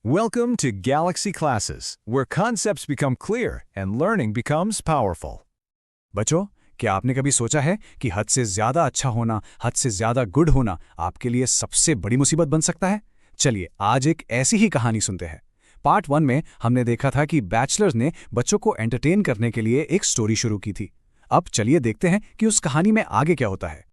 Welcome to Galaxy Classes, where concepts become clear and learning becomes powerful. बच्चों, क्या आपने कभी सोचा है कि हद से ज्यादा अच्छा होना, हद से ज्यादा गुड होना आपके लिए सबसे बड़ी मुसीबत बन सकता है? चलिए आज एक ऐसी ही कहानी सुनते हैं। पार्ट 1 में हमने देखा था कि बैचलर्स ने बच्चों को एंटरटेन करने के लिए एक स्टोरी शुरू की थी। अब चलिए देखते हैं कि उस कहानी में आगे क्या होता है।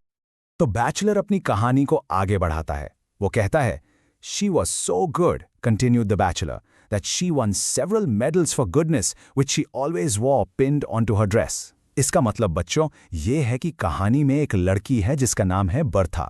तो बैचलर अपनी कहानी को आगे बढ़ाता है। वो कहता है, She was so good, continued the bachelor, that she won several medals for goodness, which she always wore pinned onto her dress. इसका मतलब बच्चों ये है कि कहानी में एक लड़की है जिसका नाम है बर्था,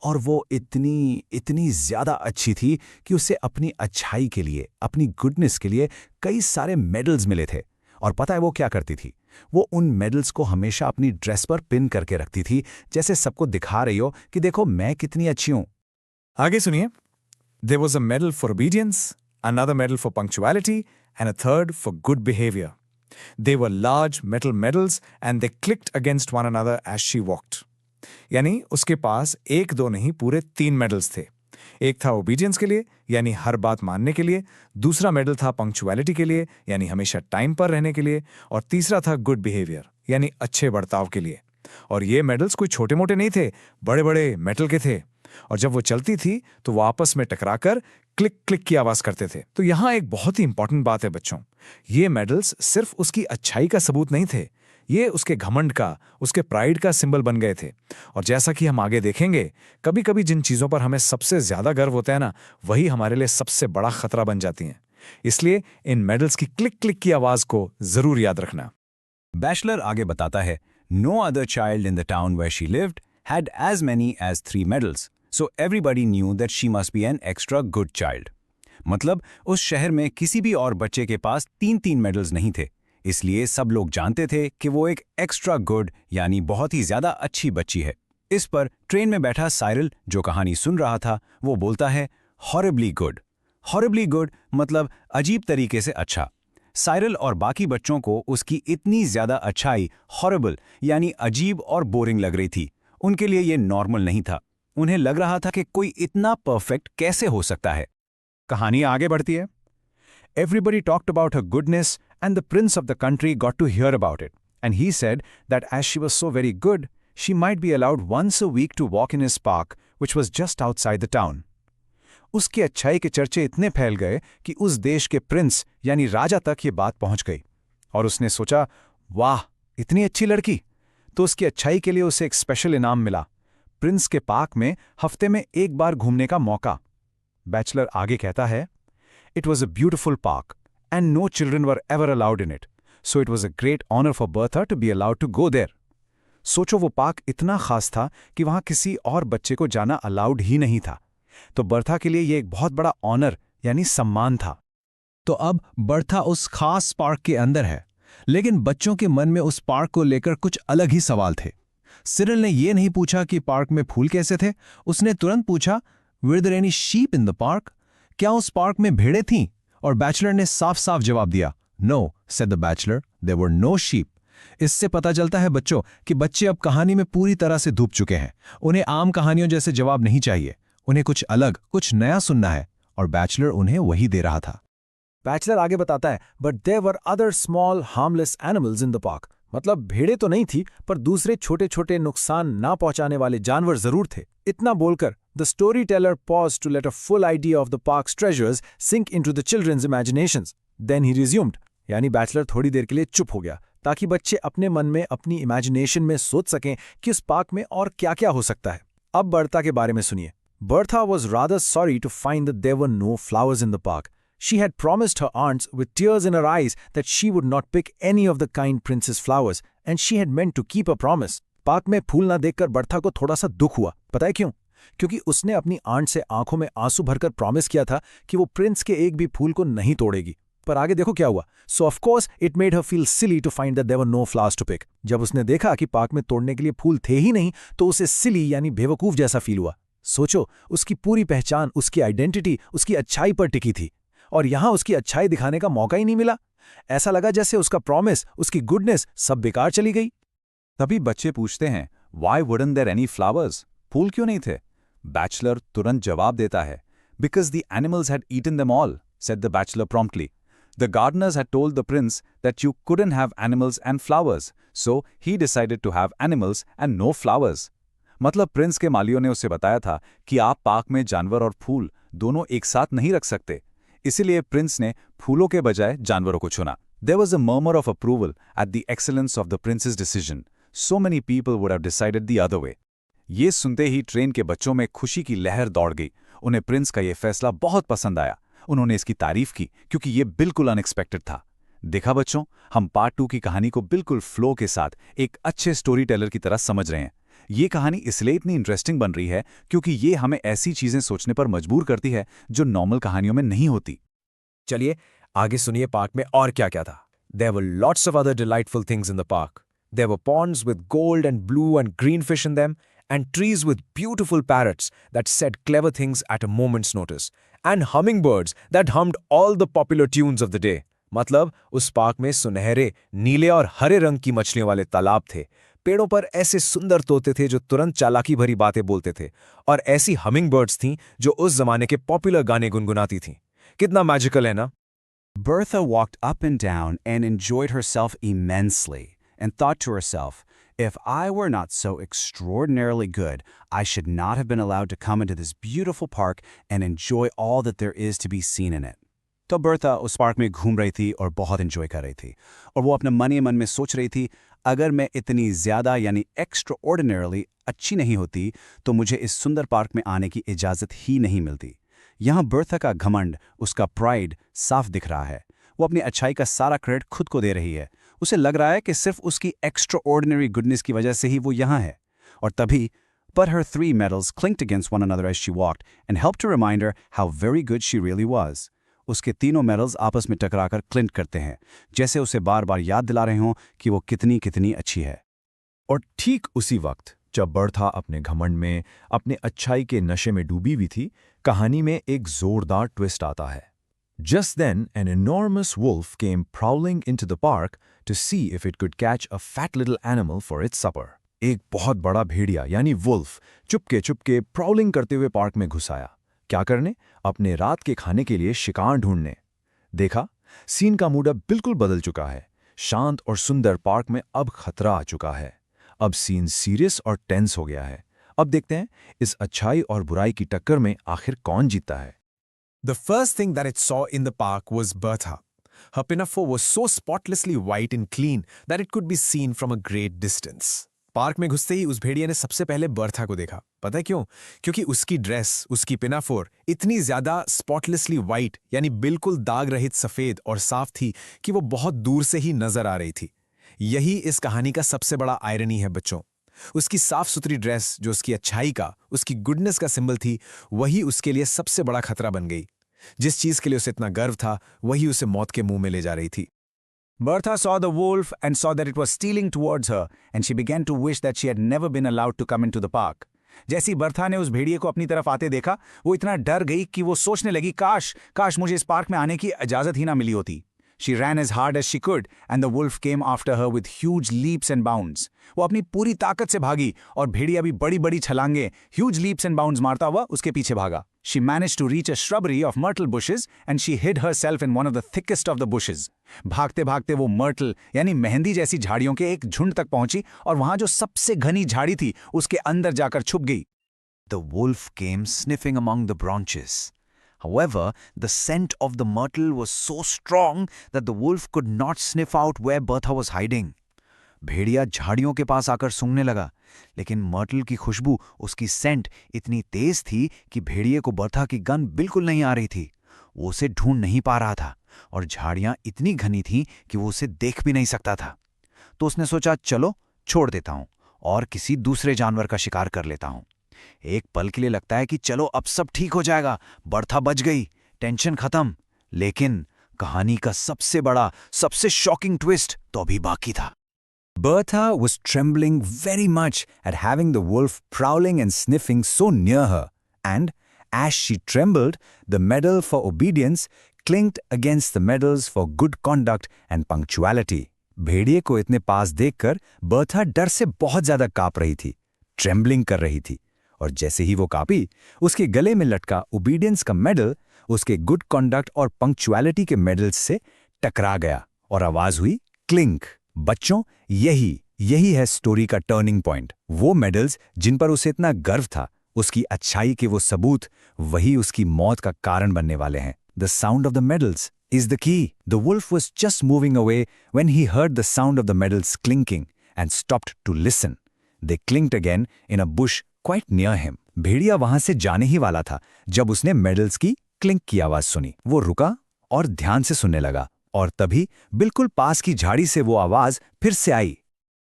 और वो इतनी ज़्यादा अच्छी थी कि उसे अपनी अच्छाई के लिए, अपनी गुडनेस के लिए कई सारे मेडल्स मिले थे। और पता है वो क्या करती थी? वो उन मेडल्स को हमेशा अपनी ड्रेस पर पिन करके रखती थी, जैसे सबको दिखा रही हो कि देखो मैं कितनी अच्छी हूँ। आगे सुनिए। There was a medal for obedience, another medal for punctuality, and a third for good behavior. They were large metal medals and they clicked against one another as she walked. यानी उसके पास एक दो नहीं पूरे 3 मेडल्स थे। एक था obedience के लिए यानी हर बात मानने के लिए, दूसरा मेडल था पंक्चुअलिटी के लिए यानी हमेशा टाइम पर रहने के लिए, और तीसरा था गुड बिहेवियर यानी अच्छे बर्ताव के लिए। और ये मेडल्स कोई छोटे मोटे नहीं थे, बड़े बड़े मेटल के थे। और जब वो चलती थी तो वो आपस में टकराकर क्लिक क्लिक की आवाज करते थे। तो यहाँ एक बहुत ही इंपॉर्टेंट बात है बच्चों, ये मेडल्स सिर्फ उसकी अच्छाई का सबूत नहीं थे, ये उसके घमंड का, उसके प्राइड का सिंबल बन गए थे। और जैसा कि हम आगे देखेंगे, कभी कभी जिन चीजों पर हमें सबसे ज्यादा गर्व होता है ना, वही हमारे लिए सबसे बड़ा खतरा बन जाती हैं। इसलिए इन मेडल्स की क्लिक क्लिक की आवाज को जरूर याद रखना। बैचलर आगे बताता है, No other child in the town where she lived had as many as 3 medals, so everybody knew that she must be an extra good child. मतलब उस शहर में किसी भी और बच्चे के पास 3 मेडल्स नहीं थे, इसलिए सब लोग जानते थे कि वो एक एक्स्ट्रा गुड यानी बहुत ही ज्यादा अच्छी बच्ची है। इस पर ट्रेन में बैठा साइरल जो कहानी सुन रहा था, वो बोलता है हॉरिबली गुड। हॉरिबली गुड मतलब अजीब तरीके से अच्छा। साइरल और बाकी बच्चों को उसकी इतनी ज्यादा अच्छाई हॉरिबल यानी अजीब और बोरिंग लग रही थी। उनके लिए ये नॉर्मल नहीं था। उन्हें लग रहा था कि कोई इतना परफेक्ट कैसे हो सकता है। कहानी आगे बढ़ती है। Everybody talked about her goodness and the prince of the country got to hear about it, and he said that as she was so very good, she might be allowed once a week to walk in his park, which was just outside the town. उसकी अच्छाई के चर्चे इतने फैल गए कि उस देश के प्रिंस यानी राजा तक ये बात पहुंच गई, और उसने सोचा, वाह इतनी अच्छी लड़की। तो उसकी अच्छाई के लिए उसे एक स्पेशल इनाम मिला, प्रिंस के पार्क में हफ्ते में एक बार घूमने का मौका। बैचलर आगे कहता है, it was a beautiful park and no children were ever allowed in it, so it was a great honour for Bertha to be allowed to go there. सोचो वो पार्क इतना खास था कि वहां किसी और बच्चे को जाना अलाउड ही नहीं था। तो बर्था के लिए यह एक बहुत बड़ा ऑनर यानी सम्मान था। तो अब बर्था उस खास पार्क के अंदर है, लेकिन बच्चों के मन में उस पार्क को लेकर कुछ अलग ही सवाल थे। सिरिल ने यह नहीं पूछा कि पार्क में फूल कैसे थे, उसने तुरंत पूछा, were there any sheep in the park? क्या उस पार्क में भेड़ें थीं? और बैचलर ने साफ साफ जवाब दिया, no said the bachelor, there were no sheep. इससे पता चलता है बच्चों कि बच्चे अब कहानी में पूरी तरह से डूब चुके हैं। उन्हें आम कहानियों जैसे जवाब नहीं चाहिए, उन्हें कुछ अलग, कुछ नया सुनना है, और बैचलर उन्हें वही दे रहा था। बैचलर आगे बताता है, but there were other small harmless animals in the park. मतलब भेड़ें तो नहीं थी, पर दूसरे छोटे छोटे नुकसान ना पहुंचाने वाले जानवर जरूर थे। इतना बोलकर the story teller pause to let a full idea of the park's treasures sink into the children's imaginations. Then he resumed, यानी बैचलर थोड़ी देर के लिए चुप हो गया ताकि बच्चे अपने मन में, अपनी इमेजिनेशन में सोच सकें कि उस पार्क में और क्या क्या हो सकता है। अब बर्था के बारे में सुनिए। Bertha was rather sorry to find that there were no flowers in the park. She had promised her aunts with tears in her eyes that she would not pick any of the kind prince's flowers, and she had meant to keep her promise. Park में फूल ना देखकर Bertha को थोड़ा सा दुख हुआ। पता है क्यों? क्योंकि उसने अपनी आंट से आंखों में आंसू भरकर प्रॉमिस किया था कि वो प्रिंस के एक भी फूल को नहीं तोड़ेगी। पर आगे देखो क्या हुआ। So of course it made her feel silly to find that there were no flowers to pick. जब उसने देखा कि पार्क में तोड़ने के लिए फूल थे ही नहीं, तो उसे सिली यानी बेवकूफ जैसा फील हुआ। सोचो, उसकी पूरी पहचान, उसकी आइडेंटिटी उसकी अच्छाई पर टिकी थी, और यहां उसकी अच्छाई दिखाने का मौका ही नहीं मिला। ऐसा लगा जैसे उसका प्रॉमिस, उसकी गुडनेस सब बेकार चली गई। तभी बच्चे पूछते हैं, Why weren't there any flowers? फूल क्यों नहीं थे? बैचलर तुरंत जवाब देता है, Because the animals had eaten them all. said the bachelor promptly. The gardeners had told the prince that you couldn't have animals and flowers, so he decided to have animals and no flowers. मतलब Prince के मालियों ने उसे बताया था कि आप park में जानवर और फूल दोनों एक साथ नहीं रख सकते। इसीलिए प्रिंस ने फूलों के बजाय जानवरों को चुना। There was a murmur of approval at the excellence of the prince's decision. So many people would have decided the other way. ये सुनते ही ट्रेन के बच्चों में खुशी की लहर दौड़ गई। उन्हें प्रिंस का ये फैसला बहुत पसंद आया। उन्होंने इसकी तारीफ की क्योंकि ये बिल्कुल अनएक्सपेक्टेड था। देखा बच्चों, हम पार्ट 2 की कहानी को बिल्कुल फ्लो के साथ एक अच्छे स्टोरी टेलर की तरह समझ रहे हैं। ये कहानी इसलिए इतनी इंटरेस्टिंग बन रही है क्योंकि ये हमें ऐसी चीजें सोचने पर मजबूर करती है जो नॉर्मल कहानियों में नहीं होती। चलिए आगे सुनिए पार्क में और क्या क्या था। There were lots of other delightful things in the park. There were ponds with gold and blue and green fish in them, and trees with beautiful parrots that said clever things at a moment's notice, and hummingbirds that hummed all the popular tunes of the day. मतलब उस park में सुनहरे, नीले और हरे रंग की मछलियों वाले तालाब थे। पेड़ों पर ऐसे सुंदर तोते थे जो तुरंत चालाकी भरी बातें बोलते थे, और ऐसी हमिंगबर्ड्स थीं जो उस जमाने के पॉपुलर गाने गुनगुनाती थीं। कितना मैजिकल है ना? Bertha walked up and down and enjoyed herself immensely, and thought to herself, if I were not so extraordinarily good, I should not have been allowed to come into this beautiful park and enjoy all that there is to be seen in it. तो Bertha उस park में घूम रही थी और बहुत enjoy कर रही थी, और वो अपने मन ही मन में सोच रही थी, अगर मैं इतनी ज़्यादा यानी एक्स्ट्राऑर्डिनरली अच्छी नहीं होती तो मुझे इस सुंदर पार्क में आने की इजाज़त ही नहीं मिलती। यहाँ बर्था का घमंड, उसका प्राइड साफ दिख रहा है। वो अपनी अच्छाई का सारा क्रेडिट खुद को दे रही है। उसे लग रहा है कि सिर्फ उसकी एक्स्ट्राऑर्डिनरी गुडनेस की वजह से ही वो यहाँ है। और तभी but her 3 medals clinked against one another as she walked and helped to remind her how very good she really was. उसके तीनों मेडल्स आपस में टकराकर क्लिंट करते हैं, जैसे उसे बार बार याद दिला रहे हों कि वो कितनी कितनी अच्छी है। और ठीक उसी वक्त जब बर्था अपने घमंड में, अपने अच्छाई के नशे में डूबी हुई थी, कहानी में एक जोरदार ट्विस्ट आता है। Just then, an enormous wolf came prowling into the park to see if it could catch a fat little animal for its supper. एक बहुत बड़ा भेड़िया यानी वुल्फ चुपके चुपके प्राउलिंग करते हुए पार्क में घुस आया। क्या करने? अपने रात के खाने के लिए शिकार ढूंढने। देखा, सीन का मूड अब बिल्कुल बदल चुका है। शांत और सुंदर पार्क में अब खतरा आ चुका है। अब सीन सीरियस और टेंस हो गया है। अब देखते हैं इस अच्छाई और बुराई की टक्कर में आखिर कौन जीतता है। The first thing that it saw in the park was Bertha. Her pinafore was so spotlessly white and clean that it could be seen from a great distance. Park में घुसते ही उस भेड़िया ने सबसे पहले बर्था को देखा। पता है क्यों? क्योंकि उसकी ड्रेस, उसकी पिनाफोर इतनी ज्यादा स्पॉटलेसली वाइट यानी बिल्कुल दाग रहित सफेद और साफ थी कि वो बहुत दूर से ही नजर आ रही थी। यही इस कहानी का सबसे बड़ा आयरनी है बच्चों। उसकी साफ सुथरी ड्रेस जो उसकी अच्छाई का, उसकी गुडनेस का सिंबल थी, वही उसके लिए सबसे बड़ा खतरा बन गई। जिस चीज के लिए उसे इतना गर्व था, वही उसे मौत के मुंह में ले जा रही थी। Bertha saw the wolf and saw that it was stealing towards her, and she began to wish that she had never been allowed to come into the park. जैसी बर्था ने उस भेड़िए को अपनी तरफ आते देखा, वो इतना डर गई कि वो सोचने लगी, काश मुझे इस पार्क में आने की इजाजत ही ना मिली होती। She ran as hard as she could, and the wolf came after her with huge leaps and bounds. वो अपनी पूरी ताकत से भागी और भेड़िया भी बड़ी-बड़ी छलांगे, huge leaps and bounds मारता हुआ उसके पीछे भागा। She managed to reach a shrubbery of myrtle bushes, and she hid herself in one of the thickest of the bushes. भागते-भागते वो मर्टल यानी मेहंदी जैसी झाड़ियों के एक झुंड तक पहुंची और वहां जो सबसे घनी झाड़ी थी, उसके अंदर जाकर छुप गई। The wolf came sniffing among the branches. However, the scent of the myrtle was so strong that the wolf could not sniff out where Bertha was hiding. भेड़िया झाड़ियों के पास आकर सूंघने लगा, लेकिन मर्टल की खुशबू, उसकी सेंट इतनी तेज थी कि भेड़िए को बर्था की गंध बिल्कुल नहीं आ रही थी। वो उसे ढूंढ नहीं पा रहा था और झाड़ियां इतनी घनी थीं कि वो उसे देख भी नहीं सकता था। तो उसने सोचा, चलो छोड़ देता हूं और किसी दूसरे जानवर का शिकार कर लेता हूं। एक पल के लिए लगता है कि चलो अब सब ठीक हो जाएगा, बर्था बच गई, टेंशन खत्म। लेकिन कहानी का सबसे बड़ा, सबसे शॉकिंग ट्विस्ट तो अभी बाकी था। Bertha was trembling very much at having the wolf prowling and sniffing so near her, and as she trembled, the medal for obedience clinked against the medals for good conduct and punctuality. भेड़िए को इतने पास देखकर Bertha डर से बहुत ज्यादा कांप रही थी, ट्रेम्बलिंग कर रही थी, और जैसे ही वो कांपी, उसके गले में लटका ओबीडियंस का मेडल उसके गुड कॉन्डक्ट और पंक्चुअलिटी के मेडल्स से टकरा गया और आवाज हुई क्लिंक। बच्चों, यही है स्टोरी का टर्निंग पॉइंट। वो मेडल्स जिन पर उसे इतना गर्व था, उसकी अच्छाई के वो सबूत, वही उसकी मौत का कारण बनने वाले हैं। The sound of the medals is the key. The wolf was just moving away when he heard the sound of the medals clinking and stopped to listen. They clinked again in a bush quite near him. भेड़िया वहां से जाने ही वाला था जब उसने medals की clink की आवाज सुनी। वो रुका और ध्यान से सुनने लगा, और तभी बिल्कुल पास की झाड़ी से वो आवाज फिर से आई।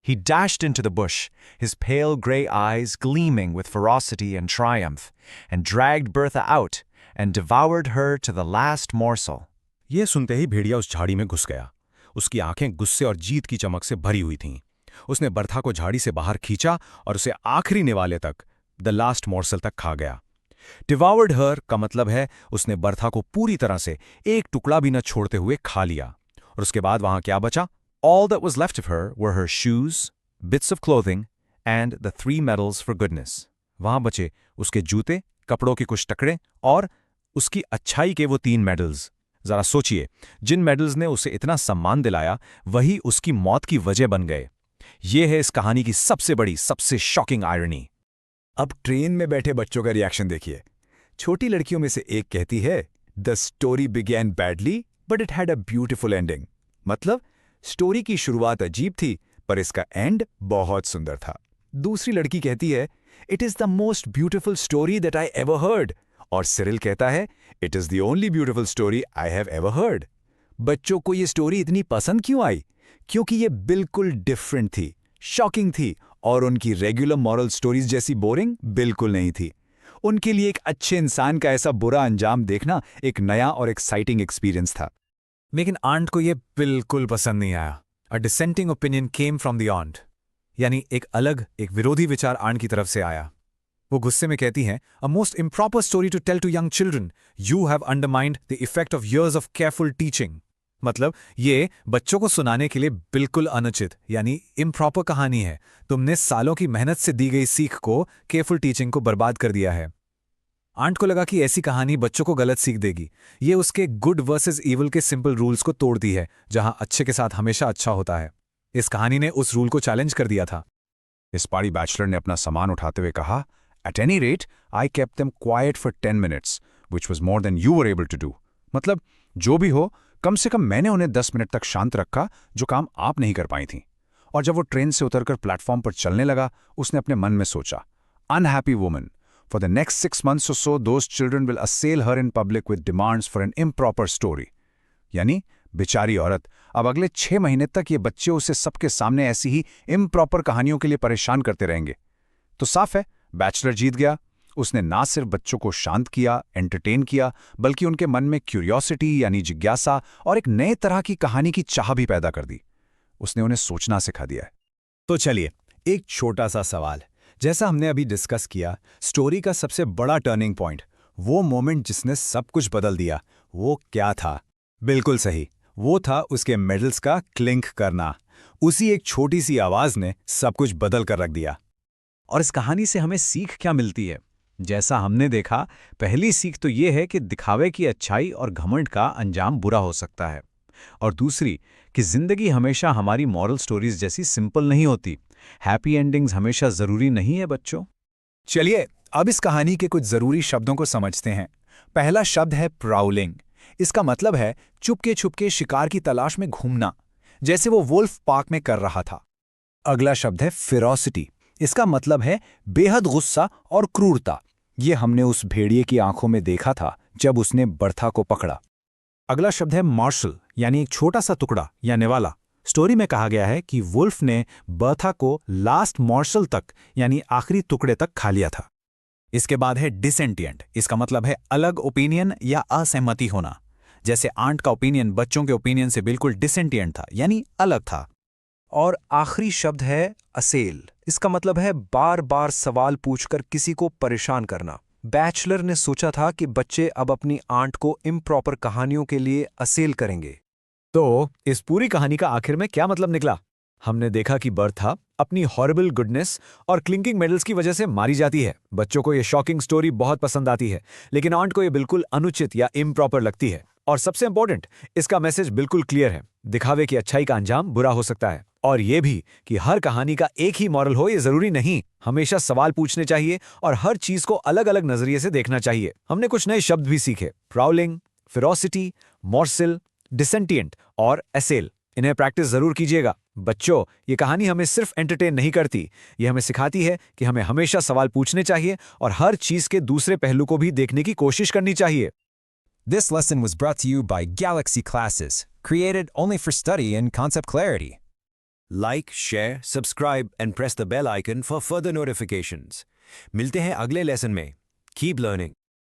He dashed into the bush, his pale gray eyes gleaming with ferocity and triumph, and dragged Bertha out and devoured her to the last morsel. ये सुनते ही भेड़िया उस झाड़ी में घुस गया। उसकी आंखें गुस्से और जीत की चमक से भरी हुई थीं। उसने बर्था को झाड़ी से बाहर खींचा और उसे आखिरी निवाले तक, द लास्ट मॉर्सल तक खा गया। डिवावर्ड हर का मतलब है उसने बर्था को पूरी तरह से एक टुकड़ा भी न छोड़ते हुए खा लिया। और उसके बाद वहां क्या बचा? All that was left of her were her shoes, bits of clothing, and the 3 medals for goodness. वहां बचे उसके जूते, कपड़ों के कुछ टुकड़े और उसकी अच्छाई के वो 3 मेडल्स। जरा सोचिए, जिन मेडल्स ने उसे इतना सम्मान दिलाया, वही उसकी मौत की वजह बन गए। ये है इस कहानी की सबसे बड़ी, सबसे शॉकिंग आयरनी। अब ट्रेन में बैठे बच्चों का रिएक्शन देखिए। छोटी लड़कियों में से एक कहती है, the story began badly but it had a beautiful ending. मतलब स्टोरी की शुरुआत अजीब थी, पर इसका एंड बहुत सुंदर था। दूसरी लड़की कहती है, it is the most beautiful story that I ever heard. और सिरिल कहता है, it is the only beautiful story I have ever heard. बच्चों को ये स्टोरी इतनी पसंद क्यों आई? क्योंकि ये बिल्कुल डिफरेंट थी, शॉकिंग थी, और उनकी रेगुलर मॉरल स्टोरीज जैसी बोरिंग बिल्कुल नहीं थी। उनके लिए एक अच्छे इंसान का ऐसा बुरा अंजाम देखना एक नया और एक्साइटिंग एक्सपीरियंस था। लेकिन आंट को यह बिल्कुल पसंद नहीं आया। A dissenting opinion came from the aunt, यानी एक विरोधी विचार आंट की तरफ से आया। वो गुस्से में कहती हैं, a most improper story to tell to young children, you have undermined the effect of years of careful teaching. मतलब ये बच्चों को सुनाने के लिए बिल्कुल अनुचित यानी इम्प्रॉपर कहानी है। तुमने सालों की मेहनत से दी गई सीख को, केयरफुल टीचिंग को बर्बाद कर दिया है। आंट को लगा कि ऐसी कहानी बच्चों को गलत सीख देगी। ये उसके गुड वर्सेस इविल के सिंपल रूल्स को तोड़ती है, जहां अच्छे के साथ हमेशा अच्छा होता है। इस कहानी ने उस रूल को चैलेंज कर दिया था। इस पाड़ी बैचलर ने अपना सामान उठाते हुए कहा, At any rate, I kept them quiet for 10 minutes, which was more than you were able to do. मतलब जो भी हो, कम से कम मैंने उन्हें 10 मिनट तक शांत रखा, जो काम आप नहीं कर पाई थीं। और जब वो ट्रेन से उतरकर प्लेटफॉर्म पर चलने लगा, उसने अपने मन में सोचा, Unhappy woman, for the next 6 months or so, those children will assail her in public with demands for an improper story. यानी बेचारी औरत, अब अगले 6 महीने तक ये बच्चे उसे सबके सामने ऐसी ही इम्प्रॉपर कहानियों के लिए परेशान करते रहेंगे। तो साफ है, बैचलर जीत गया। उसने ना सिर्फ बच्चों को शांत किया, एंटरटेन किया, बल्कि उनके मन में क्यूरियोसिटी यानी जिज्ञासा और एक नए तरह की कहानी की चाह भी पैदा कर दी। उसने उन्हें सोचना सिखा दिया है। तो चलिए, एक छोटा सा सवाल। जैसा हमने अभी डिस्कस किया, स्टोरी का सबसे बड़ा टर्निंग पॉइंट, वो मोमेंट जिसने सब कुछ बदल दिया, वो क्या था? बिल्कुल सही, वो था उसके मेडल्स का क्लिंक करना। उसी एक छोटी सी आवाज ने सब कुछ बदल कर रख दिया। और इस कहानी से हमें सीख क्या मिलती है? जैसा हमने देखा, पहली सीख तो ये है कि दिखावे की अच्छाई और घमंड का अंजाम बुरा हो सकता है, और दूसरी कि जिंदगी हमेशा हमारी मॉरल स्टोरीज जैसी सिंपल नहीं होती। हैप्पी एंडिंग्स हमेशा जरूरी नहीं है बच्चों। चलिए अब इस कहानी के कुछ जरूरी शब्दों को समझते हैं। पहला शब्द है प्राउलिंग। इसका मतलब है चुपके छुपके शिकार की तलाश में घूमना, जैसे वो वुल्फ पार्क में कर रहा था। अगला शब्द है फेरोसिटी। इसका मतलब है बेहद गुस्सा और क्रूरता। ये हमने उस भेड़िए की आंखों में देखा था जब उसने बर्था को पकड़ा। अगला शब्द है मार्शल, यानी एक छोटा सा टुकड़ा या निवाला। स्टोरी में कहा गया है कि वुल्फ ने बर्था को लास्ट मॉर्शल तक यानी आखिरी टुकड़े तक खा लिया था। इसके बाद है डिसेंटिएंट। इसका मतलब है अलग ओपिनियन या असहमति होना। जैसे आंट का ओपिनियन बच्चों के ओपिनियन से बिल्कुल डिसेंटिएंट था, यानी अलग था। और आखिरी शब्द है असेल। इसका मतलब है बार बार सवाल पूछकर किसी को परेशान करना। बैचलर ने सोचा था कि बच्चे अब अपनी आंट को इम्प्रॉपर कहानियों के लिए असेल करेंगे। तो इस पूरी कहानी का आखिर में क्या मतलब निकला? हमने देखा कि बर्था अपनी हॉरिबल गुडनेस और क्लिंकिंग मेडल्स की वजह से मारी जाती है। बच्चों को ये शॉकिंग स्टोरी बहुत पसंद आती है, लेकिन आंट को ये बिल्कुल अनुचित या इम्प्रॉपर लगती है। और सबसे इंपॉर्टेंट, इसका मैसेज बिल्कुल क्लियर है। दिखावे की अच्छाई का अंजाम बुरा हो सकता है। और ये भी कि हर कहानी का एक ही मॉरल हो ये जरूरी नहीं। हमेशा सवाल पूछने चाहिए और हर चीज को अलग अलग नजरिए से देखना चाहिए। हमने कुछ नए शब्द भी सीखे, प्राउलिंग, फेरोसिटी, मॉर्सिल, डिसेंटिएंट और एसेल। इन्हें प्रैक्टिस जरूर कीजिएगा। बच्चों, ये कहानी हमें सिर्फ एंटरटेन नहीं करती, ये हमें सिखाती है कि हमें हमेशा सवाल पूछने चाहिए और हर चीज के दूसरे पहलू को भी देखने की कोशिश करनी चाहिए। This lesson was brought to you by Galaxy Classes, created only for study and concept clarity. Like, share, subscribe and press the bell icon for further notifications. मिलते हैं अगले लेसन में। Keep learning.